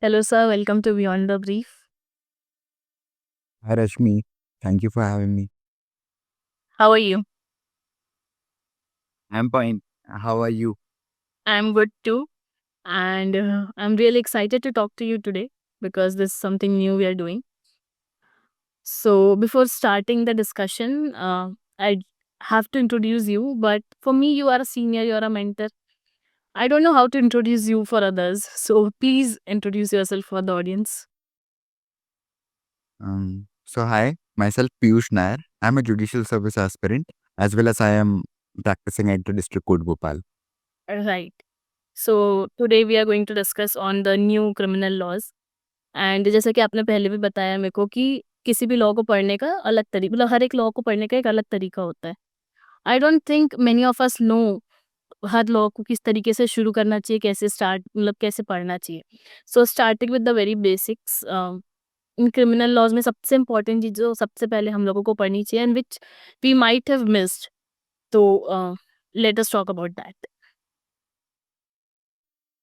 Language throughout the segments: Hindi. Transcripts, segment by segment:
Hello, sir. Welcome to Beyond the Brief. Hi Rashmi, thank you for having me. How are you? I'm fine. How are you? I'm good too. And I'm really excited to talk to you today because this is something new we are doing. So, before starting the discussion, I have to introduce you. But for me, you are a senior, you're a mentor. I don't know how to introduce you for others. So, please introduce yourself for the audience. Hi, myself Piyush Nair. I'm a judicial service aspirant as well as I am practicing at the District Court Bhopal. Right. So, today we are going to discuss on the new criminal laws. And जैसा कि आपने पहले भी बताया मेरे को कि किसी भी लॉ को पढ़ने का अलग तरीका मतलब हर एक लॉ को पढ़ने का एक अलग तरीका होता है। I don't think many of us know her law को किस तरीके से शुरू करना चाहिए, कैसे स्टार्ट मतलब कैसे पढ़ना चाहिए। So starting with the very basics in criminal laws में सबसे इम्पोर्टेंट चीज़ जो सबसे पहले हम लोगों को पढ़नी चाहिए and which we might have missed. तो let us talk about that.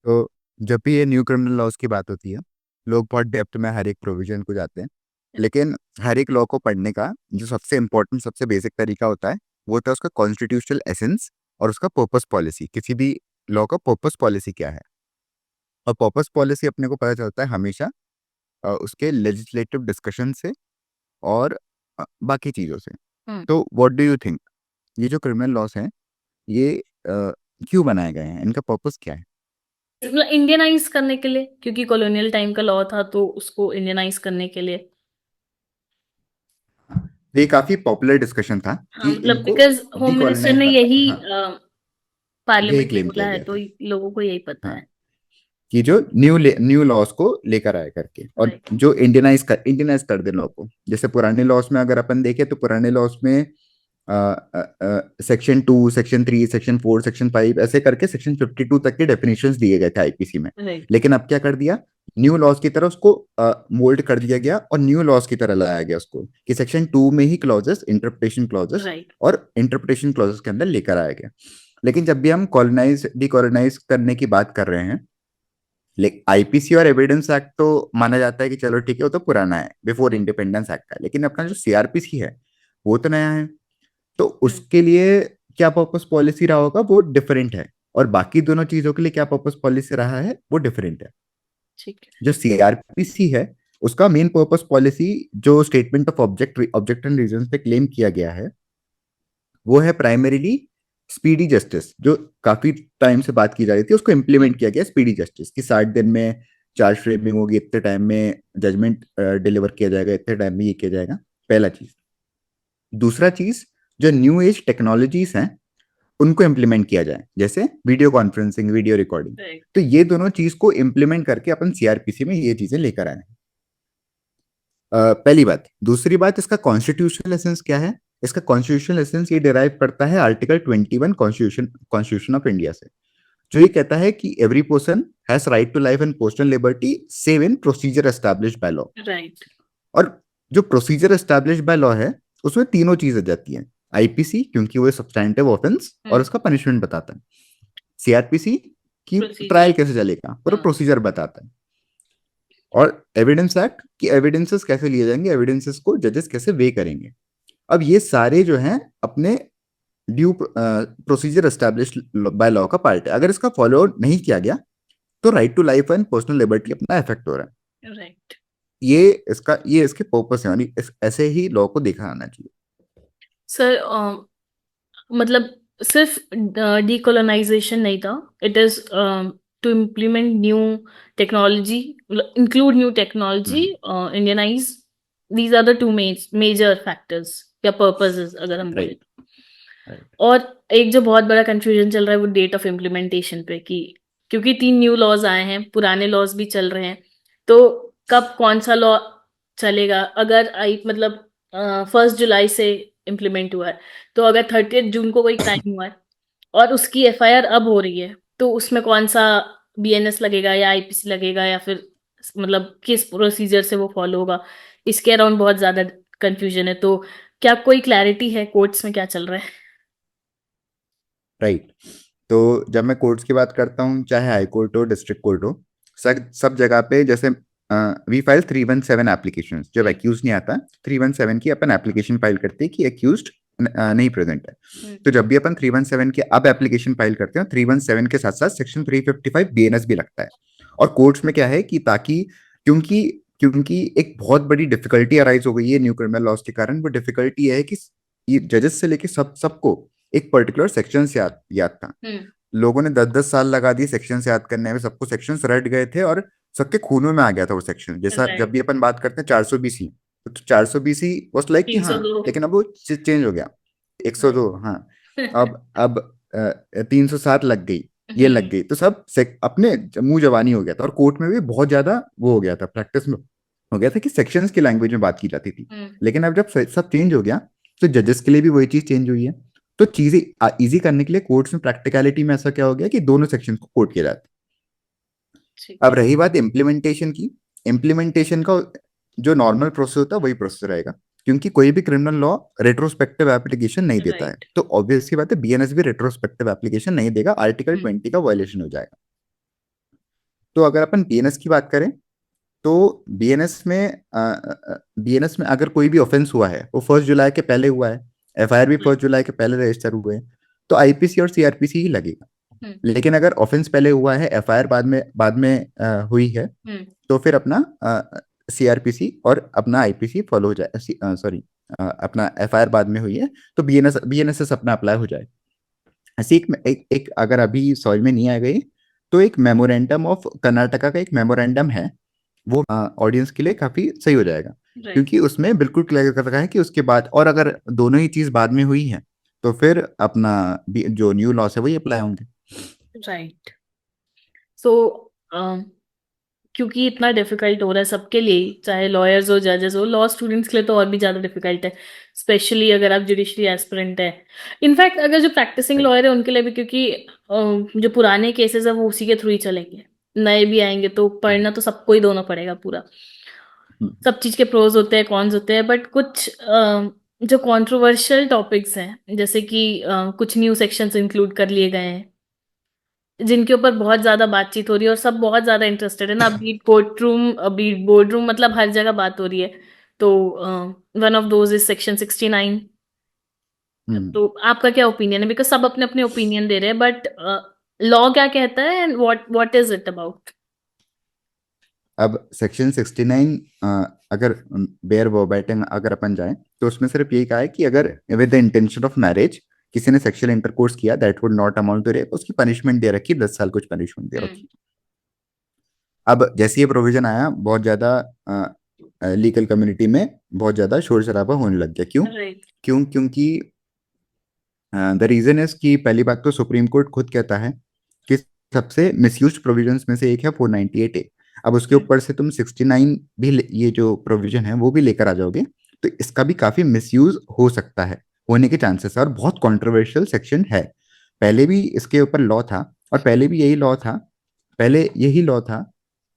तो जब भी ये न्यू क्रिमिनल लॉज की बात होती है, लोग बहुत डेप्थ में हर एक प्रोविजन को जाते हैं, लेकिन हर एक लॉ को पढ़ने का जो सबसे इम्पोर्टेंट सबसे बेसिक तरीका होता है, वो होता है उसका कॉन्स्टिट्यूशनल एसेंस और उसका पर्पस पॉलिसी। किसी भी लॉ का पर्पस पॉलिसी क्या है, और पर्पस पॉलिसी अपने को पता चलता है हमेशा उसके लेजिस्लेटिव डिस्कशन से और बाकी चीज़ों से। हुँ। तो व्हाट डू यू थिंक, ये जो क्रिमिनल लॉस हैं, ये क्यों बनाए गए हैं, इनका पर्पस क्या है? मतलब इंडियनाइज़ करने के लिए क्योंकि कॉलोनियल टाइम का लॉ था तो उसको इंडियनाइज़ करने के लिए। ये काफ़ी पॉपुलर डिस्कशन था हाँ, कि मतलब इनको बिकॉज़ होम मिनिस्टर डीकोलोनाइज ने यही हाँ, यही पार्लियामेंट में क्लेम बोला किया है गया तो था। लोगों को यही पता हाँ, है। कि जो न्यू लॉस को लेकर आए करके, और राइट, जो इंडियनाइज कर दे लॉ को। जैसे पुराने लॉस में अगर अपन देखें तो पुराने लॉस में सेक्शन 2, सेक्शन 3, सेक्शन 4, सेक्शन 5 ऐसे करके सेक्शन 52 तक के डेफिनेशंस दिए गए थे आईपीसी में। राइट, लेकिन अब क्या कर दिया, न्यू लॉज की तरह उसको मोल्ड कर दिया गया और न्यू लॉज की तरह लाया गया उसको, कि सेक्शन 2 में ही क्लॉजेस, इंटरप्रिटेशन क्लॉजेस राइट, और इंटरप्रिटेशन क्लॉजेस के अंदर लेकर आया गया। लेकिन जब भी हम कॉलोनाइज डीकॉलोनाइज करने की बात कर रहे हैं, आईपीसी और एविडेंस एक्ट तो माना जाता है कि चलो ठीक है, वो तो पुराना है, बिफोर इंडिपेंडेंस एक्ट का। लेकिन अपना जो सीआरपीसी है, वो तो नया है। तो हुँ, उसके लिए क्या पर्पस पॉलिसी रहा होगा, वो डिफरेंट है। और बाकी दोनों चीजों के लिए क्या पर्पस पॉलिसी रहा है, वो डिफरेंट है। ठीक है, जो सीआरपीसी है, उसका मेन पर्पस पॉलिसी जो statement of object and reasons पे क्लेम किया गया है, वो है प्राइमरीली स्पीडी जस्टिस। जो काफी टाइम से बात की जा रही थी, उसको हुँ, इम्प्लीमेंट किया गया स्पीडी जस्टिस, कि 60 दिन में चार्ज फ्रेमिंग होगी, इतने टाइम में जजमेंट डिलीवर किया जाएगा, इतने टाइम में ये किया जाएगा। पहला चीज। दूसरा चीज, जो न्यू एज टेक्नोलॉजीज हैं, उनको इम्प्लीमेंट किया जाए, जैसे video conferencing, video recording. Right. तो ये दोनों चीज को इम्प्लीमेंट करके अपन सीआरपीसी में ये चीजें लेकर आए हैं। पहली बात। दूसरी बात, इसका कॉन्स्टिट्यूशनल एसेंस क्या है? इसका कॉन्स्टिट्यूशनल एसेंस ये डिराइव करता है article 21 constitution constitution of India से, जो ये कहता है कि every person has right to life and personal liberty save in procedure established by law. Right, और जो प्रोसीजर एस्टैब्लिश्ड बाय लॉ है, उसमें तीनों चीज आ जाती हैं। आईपीसी, क्योंकि वो सब्सटैंटिव ऑफेंस और हुँ, उसका पनिशमेंट बताता है। सीआरपीसी की प्रोसीजर, ट्रायल कैसे चलेगा, पूरा हाँ, प्रोसीजर बताता है। और एविडेंस एक्ट की एविडेंसेस कैसे लिए जाएंगे, एविडेंसेस को जजेस कैसे वे करेंगे। अब ये सारे जो हैं अपने due procedure establish by law का पार्ट है। अगर इसका फॉलो नहीं किया गया, तो right to life and personal liberty अपना इफेक्ट हो रहा है। राइट। ये इसके पर्पस है, और ऐसे ही लॉ को देखा आना चाहिए। सर मतलब सिर्फ डीकोलोनाइज़ेशन नहीं था, it is to implement new technology include new technology Indianise these are the 2 major factors या पर्पसेस अगर हम बोलें। राइट, राइट, और एक जो बहुत बड़ा कन्फ्यूजन चल रहा है वो डेट ऑफ इम्प्लीमेंटेशन पे कि क्योंकि 3 न्यू लॉज़ आए हैं, पुराने लॉज़ भी चल रहे हैं, तो कब कौन-सा लॉ चलेगा? अगर मतलब 1 जुलाई से इम्प्लीमेंट हुआ है, तो अगर 30th जून को कोई क्राइम हुआ है और उसकी एफआईआर अब हो रही है, तो उसमें कौन-सा बीएनएस लगेगा या आईपीसी लगेगा या फिर मतलब किस प्रोसीजर से वो फॉलो होगा? इसके अराउंड बहुत ज़्यादा कन्फ्यूजन है, तो क्या कोई क्लैरिटी है कोर्ट्स में क्या चल रहा है? राइट। तो जब मैं कोर्ट्स की बात करता हूँ, चाहे हाई कोर्ट हो, डिस्ट्रिक्ट कोर्ट हो, सब जगह पे जैसे वी फाइल 317 एप्लीकेशन, जब एक्यूज नहीं आता 317 की अपन एप्लीकेशन फाइल करते हैं कि एक्यूज नहीं प्रेजेंट है। तो जब भी अपन 317 की अब एप्लीकेशन फाइल करते हैं 317 के साथ साथ सेक्शन 355 बीएनएस भी लगता है। और कोर्ट्स में क्या है कि ताकि, क्योंकि क्योंकि एक बहुत बड़ी डिफिकल्टी अराइज हो गई है न्यू क्रिमिनल लॉज के कारण। वो डिफिकल्टी है कि ये जजेस से लेके सबको एक पर्टिकुलर सेक्शन से याद था। लोगों ने 10-10 साल लगा दिए सेक्शन याद करने में, सबको सेक्शन रट गए थे और सबके खूनों में आ गया था वो सेक्शन। जैसा जब भी अपन बात करते हैं 420 तो 420 वॉज लाइक कि हाँ, 302 लेकिन अब वो चेंज हो गया 102। हाँ, अब 307 लग गई, ये लग गई, तो सब अपने मुंह जवानी हो गया था। और कोर्ट में भी बहुत ज्यादा वो हो गया था, प्रैक्टिस में हो गया था कि सेक्शंस की लैंग्वेज में बात की जाती थी। लेकिन अब जब सब चेंज हो गया तो जजेस के लिए भी वही चीज चेंज हुई है। तो चीजें इजी करने के लिए कोर्ट्स में प्रैक्टिकलिटी में ऐसा क्या हो गया कि दोनों सेक्शन को कोर्ट किया जाता है। अब रही बात इम्प्लीमेंटेशन की, इम्प्लीमेंटेशन का जो नॉर्मल प्रोसेस होता है वही प्रोसेस रहेगा, क्योंकि कोई भी क्रिमिनल लॉ रेट्रोस्पेक्टिव एप्लीकेशन नहीं देता है। तो ऑब्वियस सी बात है बीएनएस भी रेट्रोस्पेक्टिव एप्लीकेशन नहीं देगा, आर्टिकल 20 का वायलेशन हो जाएगा। तो अगर अपन बीएनएस की बात करें तो बीएनएस में अगर कोई भी ऑफेंस हुआ है वो 1 जुलाई के पहले हुआ है, एफआईआर भी 1 जुलाई के पहले रजिस्टर हुए हैं, तो आईपीसी और सीआरपीसी ही लगेगा। लेकिन अगर ऑफेंस पहले हुआ है, एफआईआर बाद में हुई है, तो फिर अपना सीआरपीसी और अपना आईपीसी फॉलो हो जाए। सॉरी, अपना एफआईआर बाद में हुई है तो बीएनएसएस अपना अप्लाई हो जाए। ऐसे एक अगर अभी समझ में नहीं आ गई तो एक मेमोरेंडम ऑफ कर्नाटका का एक मेमोरेंडम है, वो ऑडियंस के लिए काफी सही हो जाएगा। क्योंकि उसमें बिल्कुल क्लियर कर रखा है कि उसके बाद, और अगर दोनों ही चीज बाद में हुई है तो फिर अपना जो न्यू लॉस है वही अप्लाई होंगे। राइट। सो क्योंकि इतना डिफिकल्ट हो रहा है सबके लिए, चाहे लॉयर्स हो जजेस हो, लॉ स्टूडेंट्स के लिए तो और भी ज़्यादा डिफिकल्ट है, स्पेशली अगर आप जुडिशरी एस्पिरेंट है। इनफैक्ट अगर जो प्रैक्टिसिंग लॉयर है उनके लिए भी, क्योंकि जो पुराने केसेस है वो उसी के थ्रू ही चलेंगे, नए भी आएंगे तो पढ़ना तो सबको ही दोनों पड़ेगा पूरा। सब चीज़ के प्रोज होते हैं, कॉन्स होते हैं, बट कुछ जो कंट्रोवर्शियल टॉपिक्स हैं, जैसे कि कुछ न्यू सेक्शंस इंक्लूड कर लिए गए हैं जिनके ऊपर बहुत ज्यादा बातचीत हो रही है और सब बहुत ज्यादा इंटरेस्टेड है ना। Beat court room, beat board room, मतलब हर जगह बात हो रही है। तो one of those is section 69। तो आपका क्या ओपिनियन है? बिकॉज सब अपने अपने ओपिनियन दे रहे हैं, बट लॉ क्या कहता है and what is it about? अब सेक्शन 69 अगर बेयर वर्बैटिम अगर अपन जाए तो उसमें सिर्फ यही कहा है कि अगर with the intention of marriage किसी ने सेक्सुअल इंटरकोर्स किया that would not amount to rape, उसकी पनिशमेंट दे रखी 10 साल कुछ पनिशमेंट दे रखी। अब जैसे ये प्रोविजन आया बहुत ज्यादा लीगल कम्युनिटी में बहुत ज्यादा शोर शराबा होने लग गया। क्यों? राइट। क्योंकि द रीजन इज कि पहली बात तो सुप्रीम कोर्ट खुद कहता है कि सबसे मिसयूज प्रोविजंस में से एक है 498A। अब उसके ऊपर से तुम 69 भी ये जो प्रोविजन है वो भी लेकर आ जाओगे तो इसका भी काफी मिसयूज हो सकता है, होने के चांसेस है, और बहुत कंट्रोवर्शियल सेक्शन है। पहले भी इसके ऊपर लॉ था और पहले भी यही लॉ था, पहले यही लॉ था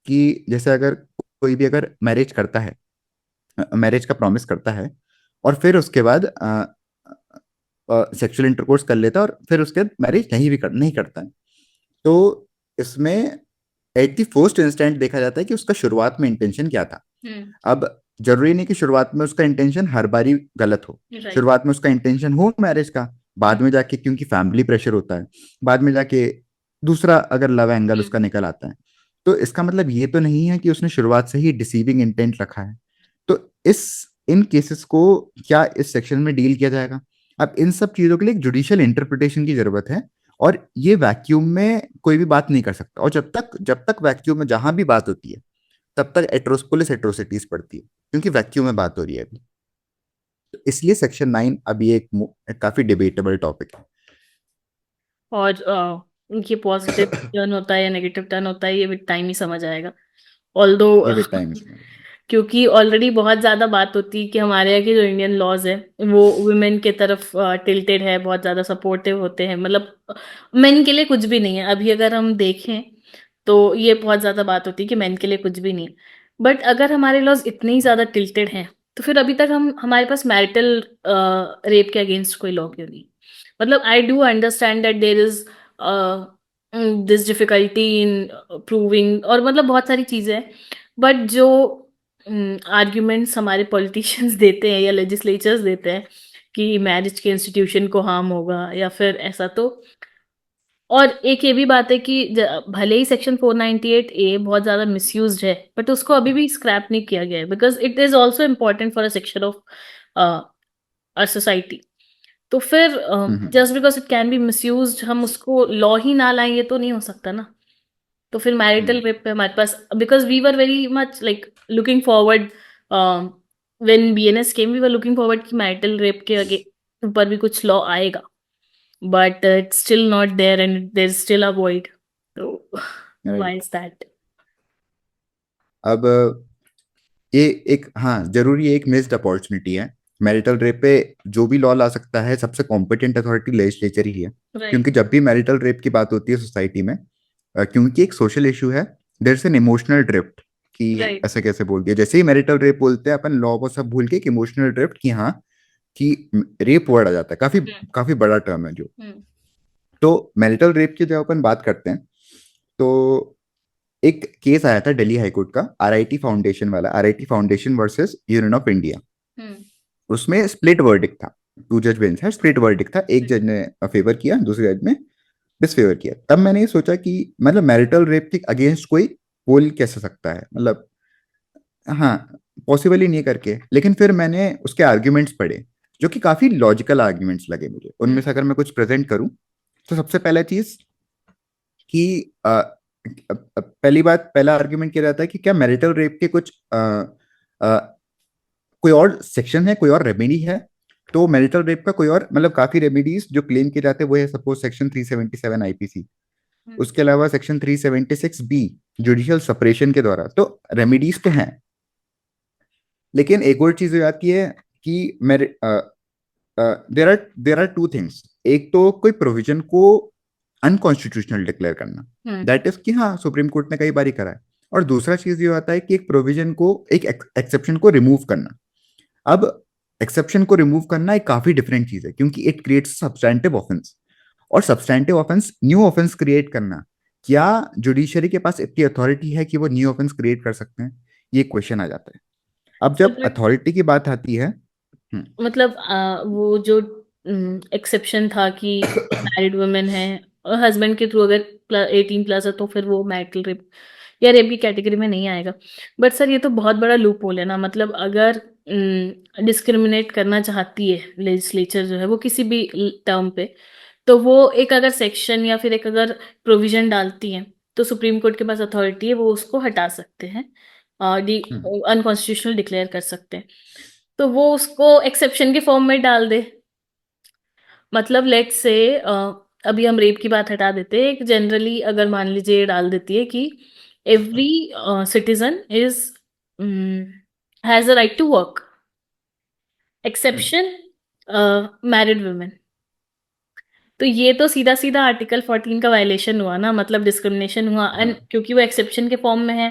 कि जैसे अगर कोई भी अगर मैरिज करता है, मैरिज का प्रॉमिस करता है और फिर उसके बाद सेक्सुअल इंटरकोर्स कर लेता है और फिर उसके बाद मैरिज नहीं करता है, तो इसमें एट द फर्स्ट इंस्टेंट देखा जाता है कि उसका शुरुआत में इंटेंशन क्या था। अब जरूरी नहीं कि शुरुआत में उसका इंटेंशन हर बारी गलत हो। शुरुआत में उसका इंटेंशन हो मैरिज का, बाद में जाके क्योंकि फैमिली प्रेशर होता है, बाद में जाके दूसरा अगर लव एंगल उसका निकल आता है, तो इसका मतलब ये तो नहीं है कि उसने शुरुआत से ही डिसीविंग इंटेंट रखा है। तो इन केसेस को क्या इस सेक्शन में डील किया जाएगा? अब इन सब चीजों के लिए एक जुडिशियल इंटरप्रिटेशन की जरूरत है, और ये वैक्यूम में कोई भी बात नहीं कर सकता। और जब तक वैक्यूम में जहां भी बात होती है तब तक पुलिस एट्रोसिटीज पड़ती है, क्योंकि वैक्यूम में बात हो रही है अभी। तो इसलिए सेक्शन 9 अभी एक काफी डिबेटेबल टॉपिक है। और ये पॉजिटिव टर्न होता है या नेगेटिव टर्न होता है, ये विद टाइम ही समझ आएगा। ऑल्दो ये विद टाइम क्योंकि ऑलरेडी बहुत ज़्यादा बात होती है कि हमारे यहाँ के जो इंडियन लॉज है वो वुमेन के तरफ टिल्टेड है, बहुत ज़्यादा सपोर्टिव होते हैं, मतलब मेन के लिए कुछ भी नहीं है। अभी अगर हम देखें तो ये बहुत ज़्यादा बात होती है कि मेन के लिए कुछ भी नहीं है। बट अगर हमारे लॉज इतने ही ज़्यादा टिल्टेड हैं तो फिर अभी तक हमारे पास मैरिटल रेप के अगेंस्ट कोई लॉ क्यों नहीं? मतलब I do understand that there is this difficulty in proving, और मतलब बहुत सारी चीज़ें हैं, बट जो आर्ग्यूमेंट्स हमारे पॉलिटिशियंस देते हैं या लेजिस्लेचर्स देते हैं कि मैरिज के इंस्टीट्यूशन को हार्म होगा या फिर ऐसा, तो और एक ये भी बात है कि भले ही सेक्शन 498A बहुत ज़्यादा मिसयूज्ड है, बट उसको अभी भी स्क्रैप नहीं किया गया है, because it is also important for a section of a society. तो फिर just because it can be misused हम उसको लॉ ही ना लाएं, ये तो नहीं हो सकता ना। तो फिर मैरिटल रेप पे हमारे पास, because we were very much like looking forward, when BNS came we were looking forward कि मैरिटल रेप के आगे ऊपर भी कुछ लॉ आएगा, but it's still not there and there's still a void. So why right. is that? अब ये एक, हाँ, जरूरी एक मिस्ड अपॉर्चुनिटी है। मैरिटल रेप पे जो भी लॉ ला सकता है, सबसे कॉम्पिटेंट अथॉरिटी लेजिस्लेचर ही है। Right. क्योंकि जब भी मैरिटल रेप की बात होती है सोसाइटी में, क्योंकि एक सोशल इशू है, there is an emotional drift कि Right. ऐसे कैसे बोल दिया। जैसे ही मैरिटल रेप बोलते हैं अपन लॉ को सब भूल के, एक इमोशनल ड्रिफ्ट कि हाँ, कि रेप वर्ड आ जाता है, काफी Hmm. काफी बड़ा टर्म है जो। Hmm. तो मैरिटल रेप की जब अपन बात करते हैं, तो एक केस आया था दिल्ली हाईकोर्ट का, आरआईटी फाउंडेशन वाला, RIT foundation versus union of India. Hmm. उसमें स्प्लिट वर्डिक्ट था, टू जज बेंच है, स्प्लिट वर्डिक्ट था, एक जज ने फेवर किया, दूसरे जज ने डिसफेवर किया। तब मैंने ये सोचा कि मतलब मैरिटल रेप के अगेंस्ट कोई बोल कैसे सकता है, मतलब हाँ, पॉसिबल ही नहीं है करके। लेकिन फिर मैंने उसके आर्ग्यूमेंट्स पढ़े, जो कि काफी लॉजिकल आर्ग्यूमेंट्स लगे मुझे। उनमें से अगर मैं कुछ प्रेजेंट करूं, तो सबसे पहला चीज कि पहली बात, पहला आर्ग्यूमेंट किया जाता है कि क्या मैरिटल रेप के कुछ कोई और सेक्शन है, कोई और रेमेडी है। तो मैरिटल रेप का कोई और, मतलब काफी रेमेडीज जो क्लेम किए जाते हैं वो है, सपोज सेक्शन 377 आईपीसी। Hmm. उसके अलावा सेक्शन 376 बी, जुडिशियल सेपरेशन के द्वारा। तो रेमेडीज तो हैं, लेकिन एक और चीज हो जाती है कि मेरे देर आर टू थिंग्स। एक तो कोई प्रोविजन को अनकॉन्स्टिट्यूशनल डिक्लेयर करना, Hmm. दैट इज कि हाँ, सुप्रीम कोर्ट ने कई बार करा है। और दूसरा चीज ये आता है कि एक प्रोविजन को, एक एक्सेप्शन को रिमूव करना। अब एक्सेप्शन को रिमूव करना एक काफी डिफरेंट चीज है, क्योंकि इट क्रिएट्स सब्सटैंटिव ऑफेंस। और substantive offence, new offence create करना, क्या जुडिशरी के पास इतनी अथॉरिटी है कि वो न्यू ऑफेंस क्रिएट कर सकते हैं? ये क्वेश्चन आ जाता है। अब तो जब बट अथॉरिटी की बात आती है। मतलब वो जो एक्सेप्शन था कि मैरिड वुमेन है और हस्बैंड के थ्रू अगर 18+ है तो फिर वो मैरिटल रेप या रेप की कैटेगरी में नहीं आएगा। बट सर ये तो बहुत बड़ा लूप होल है ना, मतलब अगर डिस्क्रिमिनेट करना चाहती है लेजिस्लेचर जो है वो किसी भी टर्म पे, तो वो एक अगर सेक्शन या फिर एक अगर प्रोविजन डालती है, तो सुप्रीम कोर्ट के पास अथॉरिटी है, वो उसको हटा सकते हैं, अनकॉन्स्टिट्यूशनल डिक्लेयर कर सकते हैं। तो वो उसको एक्सेप्शन के फॉर्म में डाल दे, मतलब लेट्स से अभी हम रेप की बात हटा देते हैं, एक जनरली अगर मान लीजिए ये डाल देती है कि every citizen is has a right to work exception married women, तो ये तो सीधा सीधा आर्टिकल 14 का वायलेशन हुआ ना, मतलब डिस्क्रिमिनेशन हुआ। एंड हाँ। क्योंकि वो एक्सेप्शन के फॉर्म में है,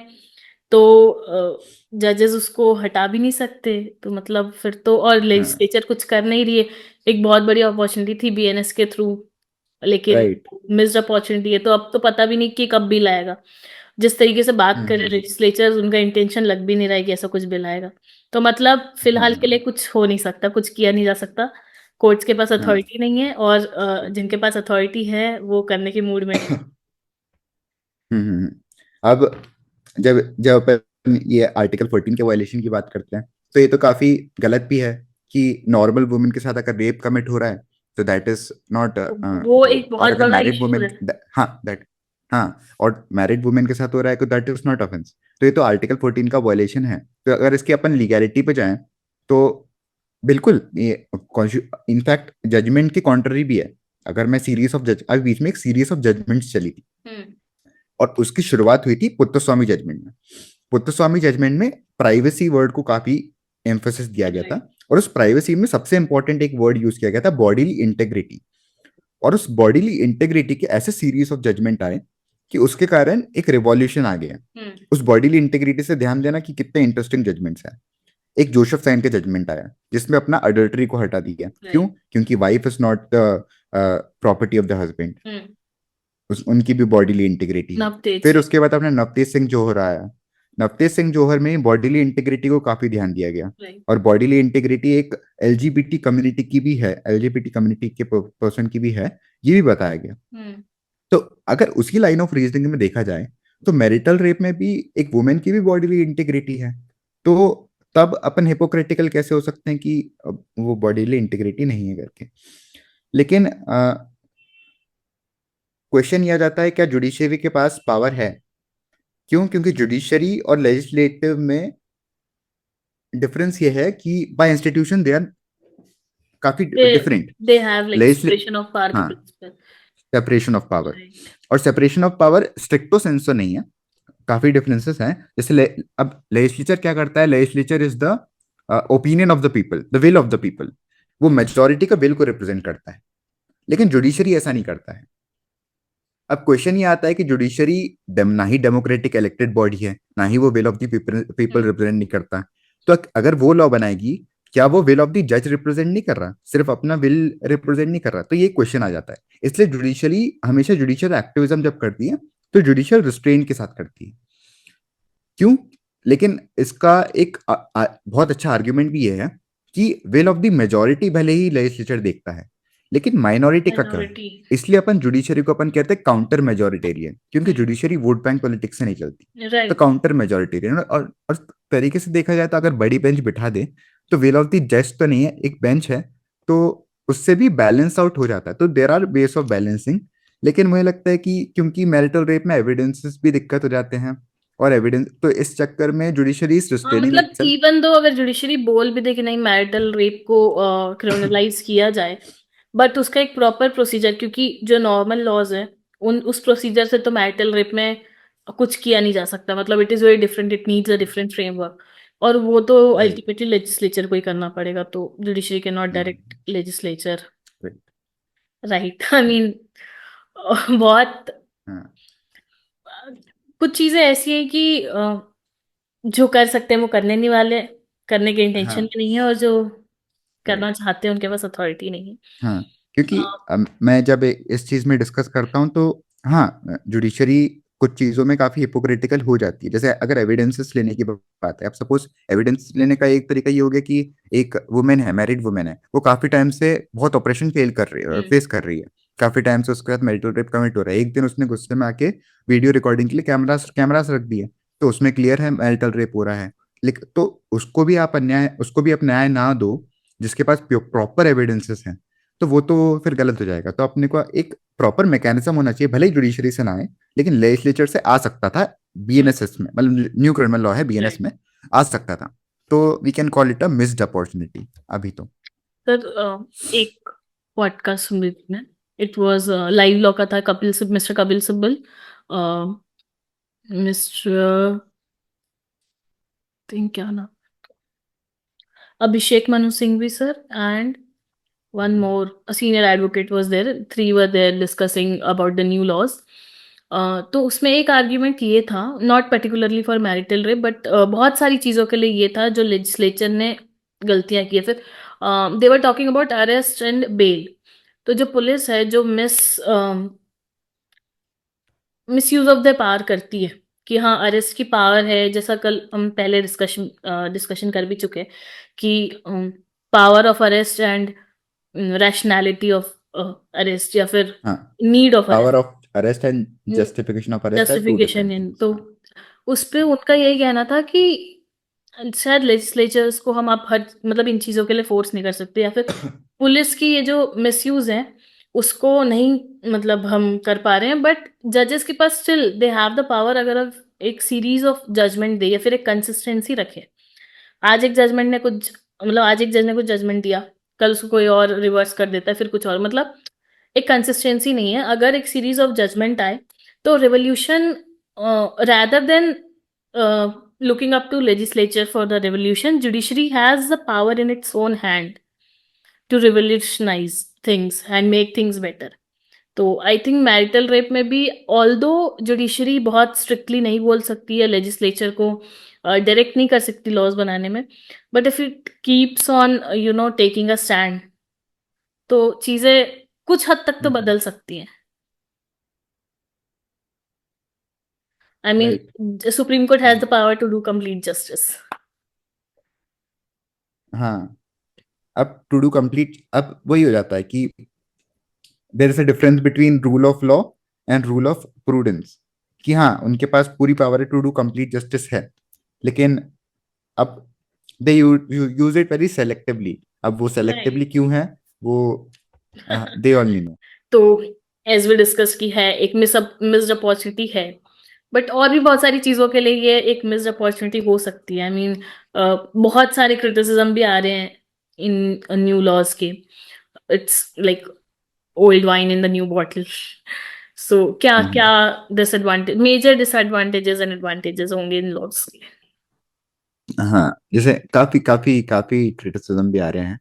तो जजेस उसको हटा भी नहीं सकते, तो मतलब फिर तो, और हाँ। लेजिस्लेचर कुछ कर नहीं रही है। एक बहुत बड़ी अपॉर्चुनिटी थी बीएनएस के थ्रू, लेकिन राइट। मिस्ड अपॉर्चुनिटी है, तो अब तो पता भी नहीं कि कब बिल आएगा। जिस तरीके से बात कर रहे लेजिस्लेचर, उनका इंटेंशन लग भी नहीं रहा है कि ऐसा कुछ बिल आएगा। तो मतलब फिलहाल के लिए कुछ हो नहीं सकता, कुछ किया नहीं जा सकता। कोर्ट्स के पास हाँ। अथॉरिटी नहीं है, और जिनके पास अथॉरिटी है वो करने के मूड में नहीं। अब जब जब अपन ये आर्टिकल 14 के वायलेशन की बात करते हैं, तो ये तो काफी गलत भी है कि नॉर्मल वुमेन के साथ अगर रेप कमिट हो रहा है, तो दैट इज नॉट वो वो। एक और बहुत अगर बड़ा मैरिड इशू वुमेन, है। हाँ दैट, हाँ, और मैरिड वुमेन के साथ हो रहा है, तो दैट इज नॉट ऑफेंस। तो ये तो आर्टिकल 14 का वायलेशन है। तो अगर इसकी अपन लीगैलिटी पे जाएं, तो बिल्कुल ये इनफैक्ट जजमेंट की कॉन्ट्ररी भी है। अगर मैं सीरीज ऑफ जज, अभी बीच में एक सीरीज ऑफ जजमेंट्स चली थी, हम्म। और उसकी शुरुआत हुई थी पुत्तस्वामी जजमेंट में। पुत्तस्वामी जजमेंट में प्राइवेसी वर्ड को काफी एम्फोसिस दिया गया था। राइट। और उस प्राइवेसी में सबसे इंपॉर्टेंट एक वर्ड यूज किया गया था, बॉडीली इंटेग्रिटी। और उस बॉडीली इंटेग्रिटी के ऐसे सीरीज ऑफ जजमेंट आए कि उसके कारण एक रिवॉल्यूशन आ गया। हम्म। उस बॉडीली इंटेग्रिटी से ध्यान देना कि कितने इंटरेस्टिंग जजमेंट्स हैं। एक जोसेफ साइन के जजमेंट आया, जिसमें अपना अडल्टरी को हटा दिया। क्यों? राइट। क्योंकि wife is not the property of the husband. Hmm. उनकी भी बॉडीली इंटीग्रिटी है। नवतेज फिर सिंह। उसके बाद अपने नवतेज सिंह जौहर आया। नवतेज सिंह जौहर में बॉडीली इंटीग्रिटी को काफी ध्यान दिया गया। राइट। और बॉडीली इंटीग्रिटी एक एलजीबीटी कम्युनिटी की भी है, एलजीबीटी कम्युनिटी के पर्सन की भी है, ये भी बताया गया। तो अगर उसी लाइन ऑफ रीजनिंग में देखा जाए तो मैरिटल रेप में भी एक वुमेन की भी बॉडीली इंटीग्रिटी है। तो तब अपन हिपोक्रेटिकल कैसे हो सकते हैं कि वो बॉडीली इंटीग्रिटी नहीं है करके। लेकिन क्वेश्चन यह जाता है, क्या जुडिशरी के पास पावर है? क्यों? क्योंकि जुडिशरी और लेजिस्लेटिव में डिफरेंस ये है कि बाय इंस्टीट्यूशन दे आर काफी They different. they have like लेजिस्ले separation of power हाँ, principle. Separation of power. Right. और सेपरेशन ऑफ पावर स्ट्रिक्टो सेंसो नहीं है, काफी डिफरेंसेस हैं। जैसे अब लेजिस्लेचर क्या करता है? Legislature is the opinion of the people, the will of the people. वो मेजोरिटी का विल को रिप्रेजेंट करता है। लेकिन जुडिशरी ऐसा नहीं करता है। अब क्वेश्चन ये आता है कि जुडिशरी ना ही डेमोक्रेटिक इलेक्टेड बॉडी है, ना ही वो will of the people represent नहीं करता। तो अगर वो लॉ बनाएगी, क्या वो विल ऑफ द जज रिप्रेजेंट नहीं कर रहा, सिर्फ अपना विल रिप्रेजेंट नहीं कर रहा? तो ये क्वेश्चन आ जाता है। इसलिए जुडिशरी हमेशा जुडिशियल एक्टिविज्म जब करती है तो जुडिशियल रिस्ट्रेन के साथ करती है। क्यों? लेकिन इसका एक बहुत अच्छा आर्ग्यूमेंट भी ये है कि विल ऑफ द मेजोरिटी भले ही लेजिस्लेचर देखता है, लेकिन माइनॉरिटी का क्या है? Minority. इसलिए अपन जुडिशरी को अपन कहते हैं काउंटर मेजोरिटेरियन, क्योंकि जुडिशरी वोट बैंक पॉलिटिक्स से नहीं चलती। तो Right. काउंटर मेजोरिटेरियन, और तरीके से देखा जाए तो अगर बड़ी बेंच बिठा दे तो विल ऑफ द जज तो नहीं है, एक बेंच है, तो उससे भी बैलेंस आउट हो जाता है। तो there are ways of balancing. लेकिन मुझे लगता है कि क्योंकि मैरिटल रेप में एविडेंसेस भी दिक्कत हो जाते हैं, और एविडेंस तो इस चक्कर में जुडिशरी इज हाँ रिस्ट्रेनिंग मतलब इटसेल्फ। इवन दो अगर जुडिशरी बोल भी दे कि नहीं मैरिटल रेप को क्रिमिनलाइज किया जाए, बट उसका एक प्रॉपर प्रोसीजर, क्योंकि जो नॉर्मल लॉज है उन उस प्रोसीजर से तो मैरिटल रेप में कुछ किया नहीं जा सकता। मतलब it is very different, it needs a different framework, और वो तो राइट। अल्टीमेटली लेजिस्लेचर को ही करना पड़ेगा। तो जुडिशरी के not direct legislature. Right. Right. I mean बहुत हाँ। कुछ चीजें ऐसी हैं कि जो कर सकते हैं वो करने नहीं वाले, करने के इंटेंशन हाँ। में नहीं है, और जो करना राइट। चाहते हैं उनके पास अथॉरिटी नहीं है। हाँ, क्योंकि अ, मैं जब इस चीज में डिस्कस करता हूँ तो हाँ, जुडिशरी कुछ चीजों में काफी हिपोक्रिटिकल हो जाती है। जैसे अगर एविडेंसेस लेने की बात है, अब सपोज एविडेंस लेने का एक तरीका ये हो गया कि एक वुमेन है, मैरिड वुमेन है, वो काफी टाइम से बहुत ऑपरेशन फेल कर रही है, हम्म। फेस कर रही है। काफी टाइम से उसके साथ मैरिटल रेप कमिट हो रहा है। एक दिन उसने गुस्से में आके वीडियो रिकॉर्डिंग के लिए कैमरास रख दिए, तो उसमें क्लियर है मैरिटल रेप हो रहा है। लेकिन तो उसको भी आप न्याय ना दो जिसके पास प्रॉपर एविडेंसेस हैं, तो वो तो फिर गलत हो जाएगा। तो अपने को एक प्रॉपर मैकेनिज्म होना चाहिए, भले ही जुडिशरी से ना आए, लेकिन लेजिस्लेचर से आ सकता था। बीएनएसएस में, मतलब न्यू क्रिमिनल लॉ है बीएनएस राइट। में, आ सकता था। तो we can call it a missed opportunity अभी तो। सर एक पॉडकास्ट सुन रही थी मैं, इट वाज लाइव लॉ का था, Kapil Sibal, mister Kapil Sibal, mister think क्या नाम, Abhishek Manu Singhvi sir, and one more a senior advocate was there, three were there discussing about the new laws. तो उसमें एक आर्ग्यूमेंट ये था, not particularly for marital rape but बहुत सारी चीज़ों के लिए ये था जो लेजिस्लेचर ने गलतियां की है। फिर they were talking about arrest and bail. तो जो पुलिस है जो misuse of the power करती है, कि हाँ अरेस्ट की पावर है, जैसा कल हम पहले डिस्कशन कर भी चुके कि power of arrest and rationality of arrest, या फिर हाँ, need of power arrest, of arrest and justification of arrest are two justification different in. Things. तो हाँ। उस पे उनका यही कहना था कि शायद लेजिस्लेचर्स को हम आप हर मतलब इन चीज़ों के लिए फोर्स नहीं कर सकते, या फिर पुलिस की ये जो मिसयूज है उसको नहीं मतलब हम कर पा रहे हैं, बट जजेस के पास still they have the power. अगर आप एक सीरीज ऑफ जजमेंट दे या फिर एक कंसिस्टेंसी रखे, आज एक जजमेंट ने कुछ मतलब आज एक जज ने कुछ जजमेंट दिया, कल उसको कोई और रिवर्स कर देता है, फिर कुछ और, मतलब एक कंसिस्टेंसी नहीं है। अगर एक सीरीज ऑफ जजमेंट आए तो revolution, rather than looking up to legislature for the revolution, judiciary has the power in its own hand to revolutionize things and make things better. तो आई थिंक मैरिटल रेप में भी ऑल्दो जुडिशरी बहुत स्ट्रिक्टली नहीं बोल सकती है, लेजिस्लेचर को डायरेक्ट नहीं कर सकती लॉज बनाने में, but if it keeps on taking a stand, तो चीजें कुछ हद तक तो बदल सकती हैं। I mean, right. the Supreme Court has the power to do complete justice. हाँ, अब टू डू कंप्लीट, अब वही हो जाता है कि there is a difference between rule of law and rule of prudence, कि हाँ उनके पास पूरी पावर है टू डू कंप्लीट जस्टिस है, लेकिन अब दे यूज इट वेरी सेलेक्टिवली। अब वो सेलेक्टिवली Right. क्यों है, वो दे ओनली नो। तो एज वी डिस्कस की है, एक मिस्ड अपॉर्चुनिटी है, बट और भी बहुत सारी चीजों के लिए ये एक मिस्ड अपॉर्चुनिटी हो सकती है। आई मीन, बहुत सारे क्रिटिसिज्म भी आ रहे हैं इन न्यू लॉज के। It's like old wine in the new bottle. So क्या क्या disadvantage, major disadvantages and advantages होंगे इन लॉज के? हाँ, जैसे काफी काफी काफी क्रिटिसिज्म भी आ रहे हैं,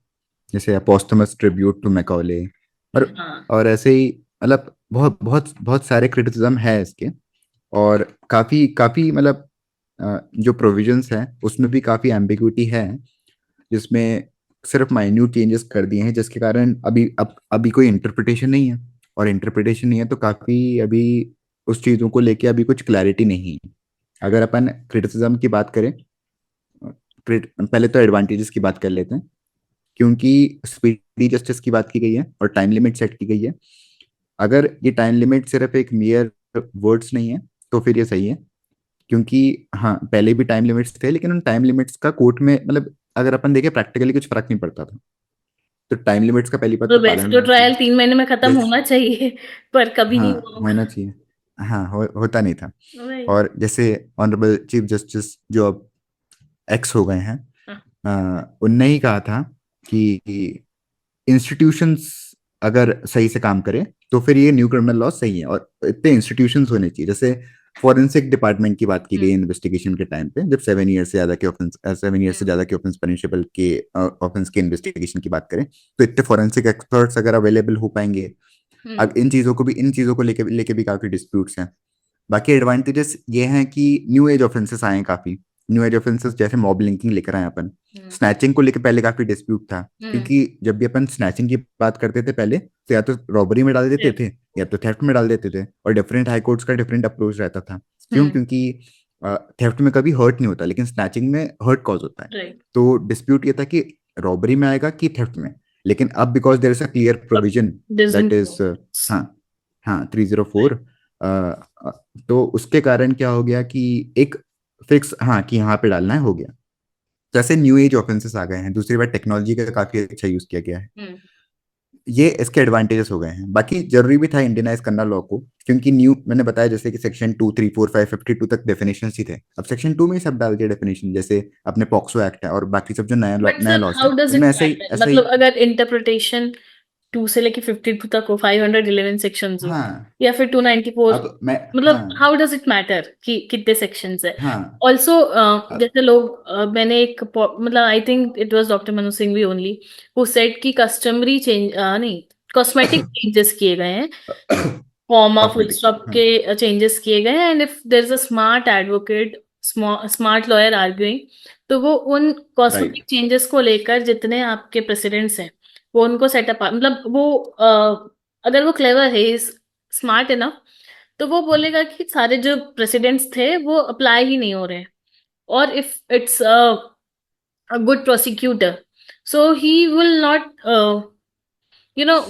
जैसे पोस्थमस ट्रिब्यूट टू मैकॉले, और हाँ। और ऐसे ही मतलब बहुत बहुत बहुत सारे क्रिटिसिज्म है इसके। और काफी काफी मतलब जो प्रोविजंस हैं उसमें भी काफी एम्बिग्विटी है, जिसमें सिर्फ माइन्यूट चेंजेस कर दिए हैं, जिसके कारण अभी कोई इंटरप्रिटेशन नहीं है, और इंटरप्रिटेशन नहीं है तो काफी अभी उस चीजों को लेके अभी कुछ क्लैरिटी नहीं है। अगर अपन क्रिटिसिज्म की बात करें, पहले तो एडवांटेजेस की बात कर लेते हैं, क्योंकि स्पीडी जस्टिस की बात की गई है और टाइम लिमिट सेट की गई है। अगर ये टाइम लिमिट सिर्फ एक मियर वर्ड्स नहीं है तो फिर ये सही है, क्योंकि हाँ पहले भी टाइम लिमिट्स थे, लेकिन उन टाइम लिमिट्स का कोर्ट में मतलब अगर अपन देखें प्रैक्टिकली कुछ फर्क नहीं पड़ता था। तो टाइम लिमिट्स का पहली बात तो तो वैसे पालन तो होना ट्रायल चाहिए। 3 महीने में खत्म जैसे होना चाहिए, पर कभी नहीं हाँ हुआ। होना चाहिए, हाँ होता नहीं था। Right. और जैसे ऑनरेबल चीफ जस्टिस जो अब एक्स हो गए हैं, हाँ। उनने ही कहा था कि इंस्टीट्यूशंस अगर सही से काम करे तो फिर ये न्यू क्रिमिनल लॉ सही है, और इतने इंस्टीट्यूशंस होने चाहिए। जैसे फॉरेंसिक डिपार्टमेंट की बात की गई इन्वेस्टिगेशन के टाइम पे, जब 7 ईयर से ज्यादा के ऑफेंस 7 ईयर से ज्यादा के ऑफेंस पनिशेबल के ऑफेंस के इन्वेस्टिगेशन की बात करें, तो इतने फॉरेंसिक एक्सपर्ट्स अगर अवेलेबल हो पाएंगे। अब इन चीजों को लेके भी काफी डिस्प्यूट्स हैं। बाकी एडवांटेजेस ये हैं कि न्यू एज ऑफेंसेस आए हैं काफी, न्यू एज ऑफेंसेस जैसे मॉब लिंकिंग लेकर आए अपन। स्नैचिंग को लेकर पहले काफी डिस्प्यूट था, क्योंकि जब भी अपन स्नैचिंग की बात करते थे पहले, तो या तो रॉबरी में डाल देते थे या तो थेफ्ट में डाल देते थे, और डिफरेंट हाई कोर्ट्स का डिफरेंट अप्रोच रहता था। क्यों? क्योंकि थेफ्ट में कभी हर्ट नहीं होता, लेकिन स्नैचिंग में हर्ट कॉज होता है। राइट। तो डिस्प्यूट ये था कि रॉबरी में आएगा कि थेफ्ट में, लेकिन अब because there is a clear provision that is, हाँ हाँ 304, तो उसके कारण क्या हो गया कि एक फिक्स, हाँ कि यहाँ पे डालना है, हो गया। जैसे न्यू एज ऑफेंसेस आ गए हैं, दूसरी बात टेक्नोलॉजी का काफी अच्छा यूज किया गया है, ये इसके एडवांटेजेस हो गए हैं। बाकी जरूरी भी था इंडियनाइज करना लॉ को, क्योंकि न्यू मैंने बताया जैसे कि सेक्शन 2, 3, 4, 5, 52 तक डेफिनेशन ही थे, अब सेक्शन 2 में ही सब डाल दिया डेफिनेशन, जैसे अपने पॉक्सो एक्ट है और बाकी सब जो बट नया सर, लॉस हाउ है डज इट उनमें मैटर? ऐसा ही। मतलब अगर इंटरप्रिटेशन 2 से लेके 52 तक हो, 511 सेक्शंस हो, हाँ, या फिर 294, अब मैं, मतलब हाँ हाउ डज इट मैटर कि कितने सेक्शंस है? हाँ, ऑल्सो, अब जैसे लोग, मैंने एक मतलब I think it was doctor Manu Singh भी ओनली हु सेड कि कस्टमरी चेंज, नहीं, कॉस्मेटिक चेंजेस किए गए हैं, कॉमा फुल कॉस्मेटिक, स्टॉप के चेंजेस किए गए हैं, and if there is a smart advocate, smart lawyer arguing, तो वो उन कॉस्मेटिक राइट, चेंजेस को लेकर जितने आपके प्रेसिडेंट्स हैं वो उनको सेटअप, मतलब वो अगर वो क्लेवर है, स्मार्ट है ना, तो वो बोलेगा कि सारे जो प्रेसिडेंट्स थे वो अप्लाई ही नहीं हो रहे हैं, और if it's a good prosecutor, so he will not,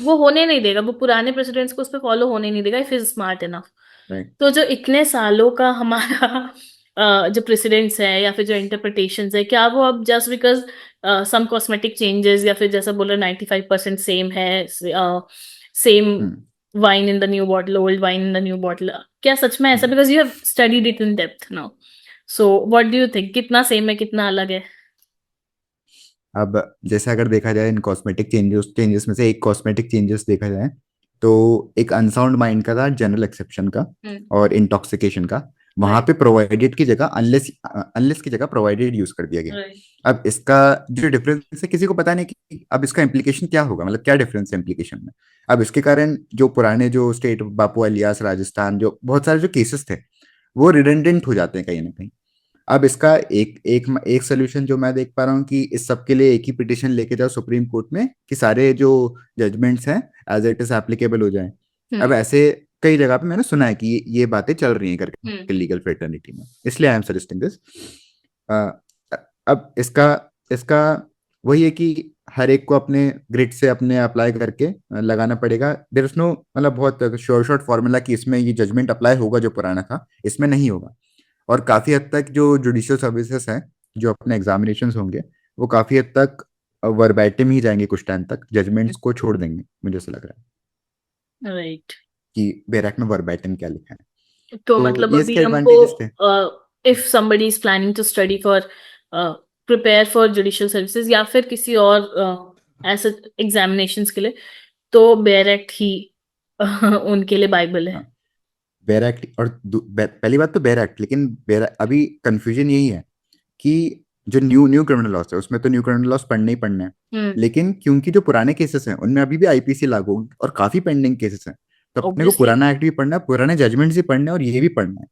वो होने नहीं देगा, वो पुराने प्रेसिडेंट्स को उस पर फॉलो होने नहीं देगा if is smart enough. Right. तो जो इतने सालों का हमारा जो प्रेसिडेंट्स है या फिर जो इंटरप्रिटेशंस है, क्या वो अब just because some cosmetic changes, या फिर जैसा बोला 95% सेम है, same hmm. Wine in the new bottle, old wine in the new bottle, क्या सच में ऐसा? Because you have studied it in depth now, so what do you think, कितना सेम है, कितना अलग है? अब जैसे अगर देखा जाए इन कॉस्मेटिक चेंजेस में से एक कॉस्मेटिक चेंजेस देखा जाए, तो एक अनसाउंड माइंड का था, जनरल एक्सेप्शन का और इंटॉक्सिकेशन का, वहां राइट। पे प्रोवाइडेड की जगह अनलेस अनलेस की जगह प्रोवाइडेड यूज कर दिया गया। राइट। अब इसका जो डिफरेंस है किसी को पता नहीं कि अब इसका इम्प्लीकेशन क्या होगा, मतलब क्या डिफरेंस है इम्प्लीकेशन में। अब इसके कारण जो पुराने जो स्टेट बापू अलियास राजस्थान, जो बहुत सारे जो केसेस थे वो रिडंडेंट हो जाते हैं कहीं ना कहीं। अब इसका एक एक एक सोल्यूशन जो मैं देख पा रहा हूँ कि इस सब के लिए एक ही पिटिशन लेके जाओ सुप्रीम कोर्ट में कि सारे जो जजमेंट्स हैं एज इट इज एप्लीकेबल हो जाए। अब ऐसे कई जगह पे मैंने सुना है कि ये बातें चल रही हैं करके लीगल फ्रेटर्निटी में, इसलिए आई एम सजेस्टिंग दिस। अब इसका इसका वही है कि हर एक को अपने ग्रिड से अपने अप्लाई करके लगाना पड़ेगा। देयर इज नो मतलब बहुत शॉर्ट फॉर्मूला कि इसमें ये जजमेंट अप्लाई होगा जो पुराना था, इसमें नहीं होगा। और काफी हद तक जो जुडिशियल सर्विसेज हैं, जो अपने एग्जामिनेशन होंगे, वो काफी हद तक वर्बैटिम ही जाएंगे, कुछ टाइम तक जजमेंट्स को छोड़ देंगे, मुझे ऐसा लग रहा है राइट। कि बेरैक में वर्बैटिम क्या लिखा है। तो तो मतलब ये अभी इसके हमको एडवांटेजेस थे। If somebody is planning to study for prepare for judicial services या फिर किसी और ऐसे एग्जामिनेशंस के लिए, तो बेयर एक्ट ही उनके लिए बाइबल है। हाँ, बेर एक्ट और पहली बात तो बेर एक्ट, लेकिन अभी कंफ्यूजन यही है कि जो न्यू क्रिमिनल लॉस है उसमें तो न्यू क्रिमिनल लॉस पढ़ने ही पढ़ने हैं, लेकिन क्योंकि जो पुराने केसेस हैं उनमें अभी भी आईपीसी लागू होंगे और काफी पेंडिंग केसेस हैं, तो अपने को ऑब्वियसली। पुराना एक्ट भी पढ़ना है, पुराने जजमेंट्स भी पढ़ने हैं और ये भी पढ़ना है।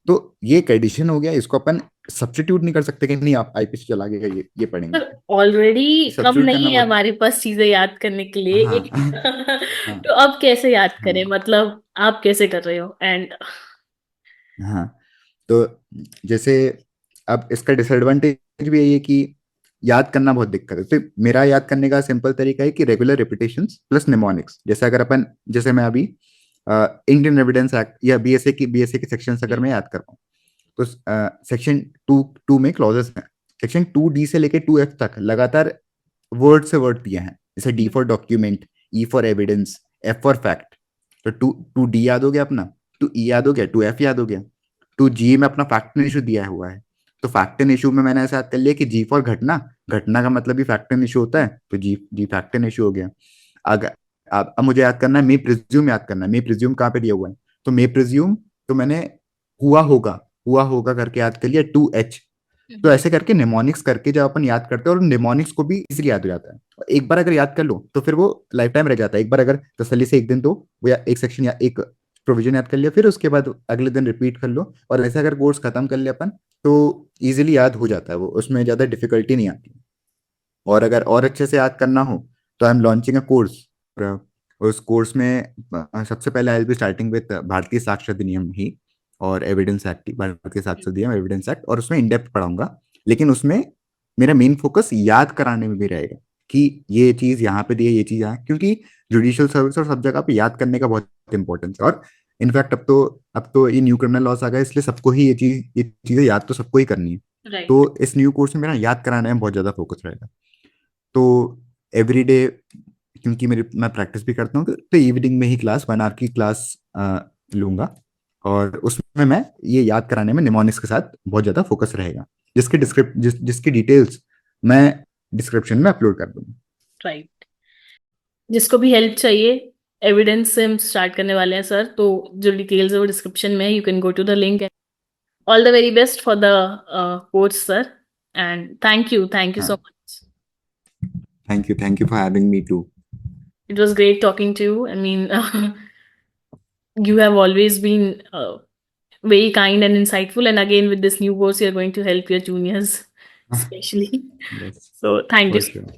तो ये एक एडिशन हो गया, इसको अपन सब्स्टिट्यूट नहीं कर सकते कि नहीं आप आईपीसी चला गया ये पढ़ेंगे। सर ऑलरेडी कम सब्स्टिट्यूट करना नहीं है बहुत। हमारे पास चीजें याद करने के लिए हाँ एक हाँ तो अब कैसे याद करें, हाँ मतलब आप कैसे कर रहे हो एंड। हाँ। तो जैसे अब इसका डिसएडवांटेज भी यही है कि याद करना बहुत दिक्कत है। तो मेरा याद करने का सिंपल तरीका है कि रेगुलर रिपीटेशंस प्लस निमोनिक्स। जैसे अगर अपन, जैसे मैं अभी इंडियन एविडेंस एक्ट या बीएसए के सेक्शंस अगर मैं याद कर रहा हूँ, तो सेक्शन टू में क्लॉजेस हैं। सेक्शन 2D से लेके 2F तक लगातार वर्ड से वर्ड दिए हैं, जैसे D for document, E for evidence, F for fact. तो टू डी याद हो गया अपना, 2E याद हो गया, 2F याद हो गया, 2G में अपना फैक्ट एंड इशू दिया हुआ है। तो फैक्ट एंड इशू में मैंने ऐसा याद कर लिया कि जी फॉर घटना, घटना का मतलब भी फैक्ट एंड इशू होता है, तो जी फैक्ट एंड इशू हो गया। अगर अब मुझे याद करना है, मे प्रिज्यूम याद करना है। मे प्रिज्यूम कहाँ पे दिया हुआ है, तो मे प्रिज्यूम तो मैंने हुआ होगा करके याद कर लिया, 2H। तो ऐसे करके निमोनिक्स करके जब अपन याद करते हैं, और निमोनिक्स को भी इजीली याद हो जाता है। एक बार अगर याद कर लो तो फिर वो लाइफ टाइम रह जाता है। एक बार अगर तसल्ली से एक दिन दो, वो या एक सेक्शन या एक प्रोविजन याद कर लिया, फिर उसके बाद अगले दिन रिपीट कर लो, और ऐसे अगर कोर्स खत्म कर लिया अपन, तो इजीली याद हो जाता है वो, उसमें ज्यादा डिफिकल्टी नहीं आती। और अगर और अच्छे से याद करना हो तो I am launching a course. उस कोर्स में सबसे पहले I will be starting with भारतीय साक्ष्य अधिनियम ही और एविडेंस एक्ट, भारतीय साक्ष्य अधिनियम, एविडेंस एक्ट, और उसमें इन डेप्थ पढ़ाऊंगा। लेकिन उसमें मेरा मेन फोकस याद कराने में भी रहेगा कि ये चीज यहाँ पे दी है, ये चीज यहाँ, क्योंकि जुडिशियल सर्विस और सब जगह पे याद करने का बहुत इंपॉर्टेंस है। और इनफैक्ट अब तो ये न्यू क्रिमिनल लॉस आ गया, इसलिए सबको ही ये चीजें याद तो सबको ही करनी है। राइट। तो इस न्यू कोर्स में मेरा याद कराने में बहुत ज्यादा फोकस रहेगा। तो एवरी डे, क्योंकि मैं प्रैक्टिस भी करता हूँ, तो इवनिंग में ही क्लास 1 आवर की क्लास लूंगा, और उसमें मैं ये याद कराने में निमोनिक्स के साथ बहुत ज्यादा फोकस रहेगा, जिसकी डिटेल्स मैं डिस्क्रिप्शन में अपलोड कर दूंगा। राइट। जिसको भी हेल्प चाहिए, एविडेंस से हम स्टार्ट करने वाले हैं सर, तो जो डिटेल्स है वो डिस्क्रिप्शन में है, you can go to the link. All the very best for the course sir, and thank you हाँ, so much. Thank you for having me too. It was great talking to you. I mean, you have always been very kind and insightful. And again, with this new course, you're going to help your juniors, especially. Yes, So, thank for you. Sure.